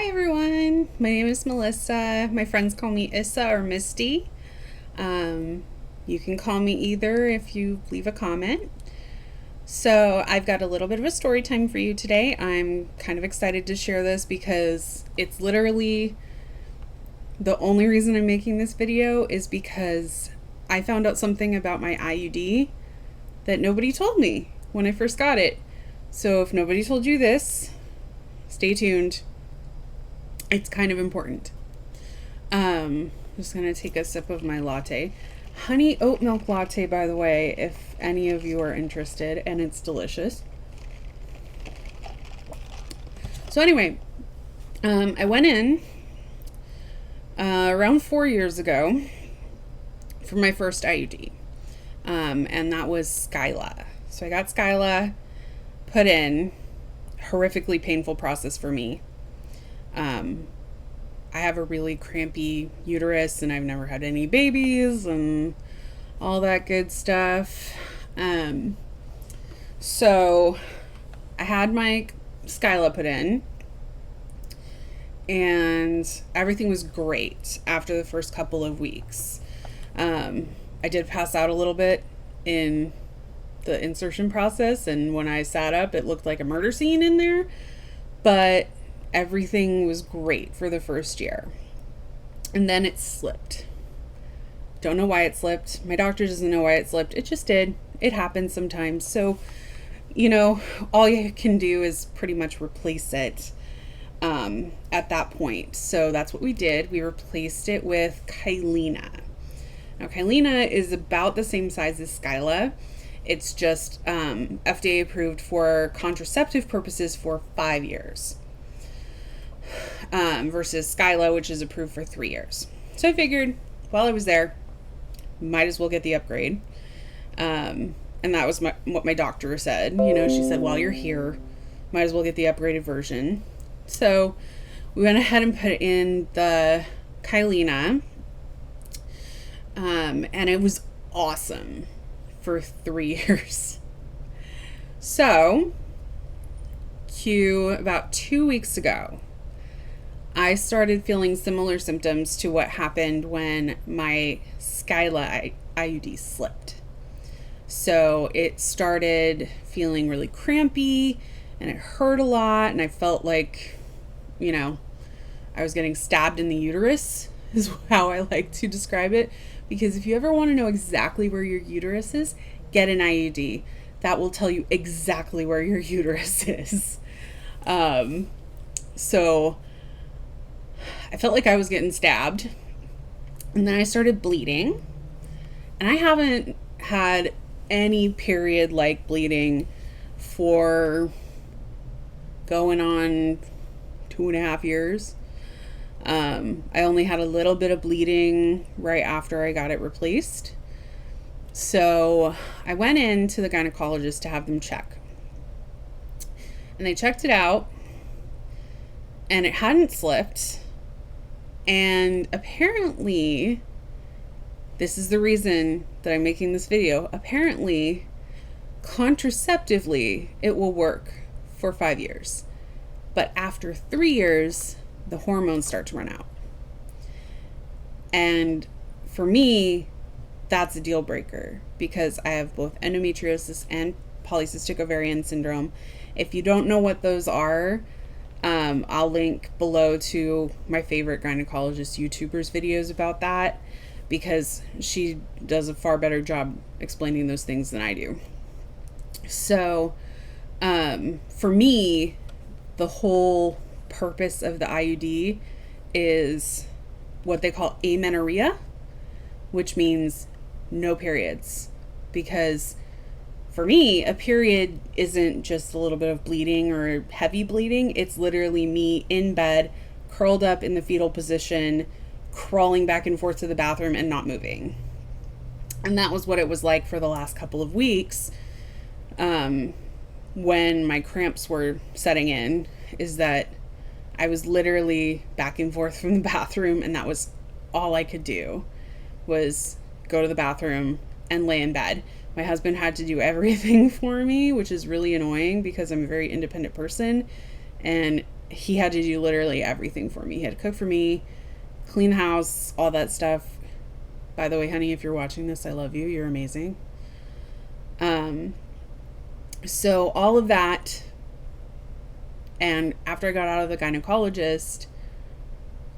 Hi everyone, my name is Melissa. My friends call me Issa or Misty. You can call me either if you leave a comment. So I've got a little bit of a story time for you today. I'm kind of excited to share this because it's literally the only reason I'm making this video is because I found out something about my IUD that nobody told me when I first got it. So if nobody told you this, stay tuned. It's kind of important. I'm just going to take a sip of my latte. Honey oat milk latte, by the way, if any of you are interested, and it's delicious. So anyway, I went in around 4 years ago for my first IUD, and that was Skyla. So I got Skyla put in. Horrifically painful process for me. I have a really crampy uterus and I've never had any babies and all that good stuff. So I had my Skyla put in and everything was great after the first couple of weeks. I did pass out a little bit in the insertion process, and when I sat up it looked like a murder scene in there, but everything was great for the first year. And then it slipped. Don't know why it slipped. My doctor doesn't know why it slipped. It just did. It happens sometimes. So, all you can do is pretty much replace it at that point. So that's what we did. We replaced it with Kyleena. Now, Kyleena is about the same size as Skyla. It's just FDA approved for contraceptive purposes for 5 years versus Skyla, which is approved for 3 years. So I figured while I was there, might as well get the upgrade. And that was what my doctor said. She said, while you're here, might as well get the upgraded version. So we went ahead and put in the Kyleena. And it was awesome for 3 years. So, about 2 weeks ago, I started feeling similar symptoms to what happened when my Skyla IUD slipped. So it started feeling really crampy and it hurt a lot, and I felt like, I was getting stabbed in the uterus is how I like to describe it. Because if you ever want to know exactly where your uterus is, get an IUD. That will tell you exactly where your uterus is. So I felt like I was getting stabbed. And then I started bleeding. And I haven't had any period-like bleeding for going on 2.5 years. I only had a little bit of bleeding right after I got it replaced. So I went in to the gynecologist to have them check. And they checked it out, and it hadn't slipped. And apparently, this is the reason that I'm making this video. Apparently, contraceptively, it will work for 5 years. But after 3 years, the hormones start to run out. And for me, that's a deal breaker because I have both endometriosis and polycystic ovarian syndrome. If you don't know what those are, I'll link below to my favorite gynecologist YouTuber's videos about that, because she does a far better job explaining those things than I do. So for me, the whole purpose of the IUD is what they call amenorrhea, which means no periods. Because for me, a period isn't just a little bit of bleeding or heavy bleeding. It's literally me in bed, curled up in the fetal position, crawling back and forth to the bathroom and not moving. And that was what it was like for the last couple of weeks when my cramps were setting in, is that I was literally back and forth from the bathroom, and that was all I could do, was go to the bathroom and lay in bed. My husband had to do everything for me, which is really annoying because I'm a very independent person, and he had to do literally everything for me. He had to cook for me, clean house, all that stuff. By the way, honey, if you're watching this, I love you. You're amazing. So all of that, and after I got out of the gynecologist,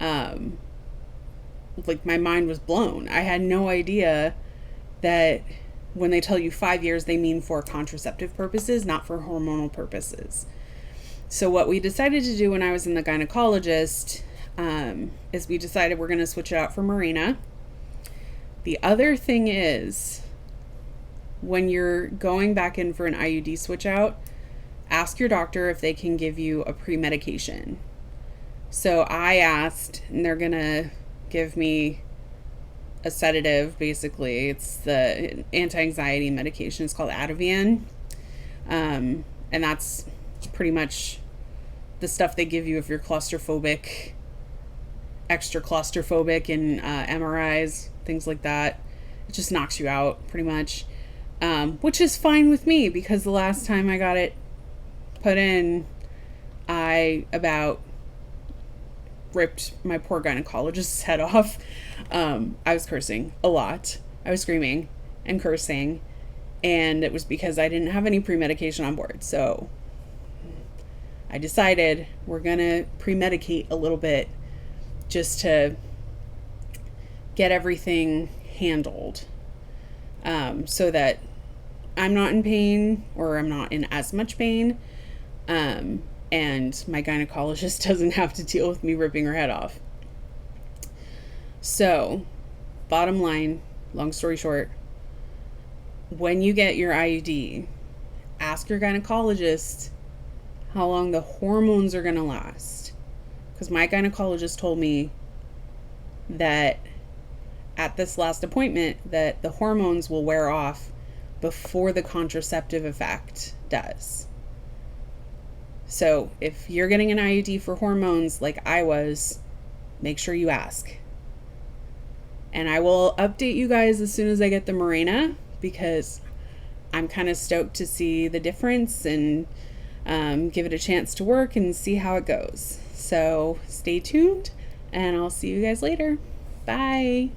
like my mind was blown. I had no idea that when they tell you 5 years, they mean for contraceptive purposes, not for hormonal purposes. So what we decided to do when I was in the gynecologist is we decided we're going to switch it out for Mirena. The other thing is, when you're going back in for an IUD switch out, ask your doctor if they can give you a pre-medication. So I asked, and they're going to give me a sedative, basically. It's the anti-anxiety medication. It's called Ativan. And that's pretty much the stuff they give you if you're claustrophobic, extra claustrophobic in MRIs, things like that. It just knocks you out, pretty much. Which is fine with me, because the last time I got it put in, I about ripped my poor gynecologist's head off. I was cursing a lot. I was screaming and cursing, and it was because I didn't have any pre-medication on board. So I decided we're gonna pre-medicate a little bit just to get everything handled, so that I'm not in pain, or I'm not in as much pain, and my gynecologist doesn't have to deal with me ripping her head off. So, bottom line, long story short, when you get your IUD, ask your gynecologist how long the hormones are going to last. Because my gynecologist told me that at this last appointment that the hormones will wear off before the contraceptive effect does. So if you're getting an IUD for hormones like I was, make sure you ask. And I will update you guys as soon as I get the Mirena, because I'm kind of stoked to see the difference and give it a chance to work and see how it goes. So stay tuned, and I'll see you guys later. Bye.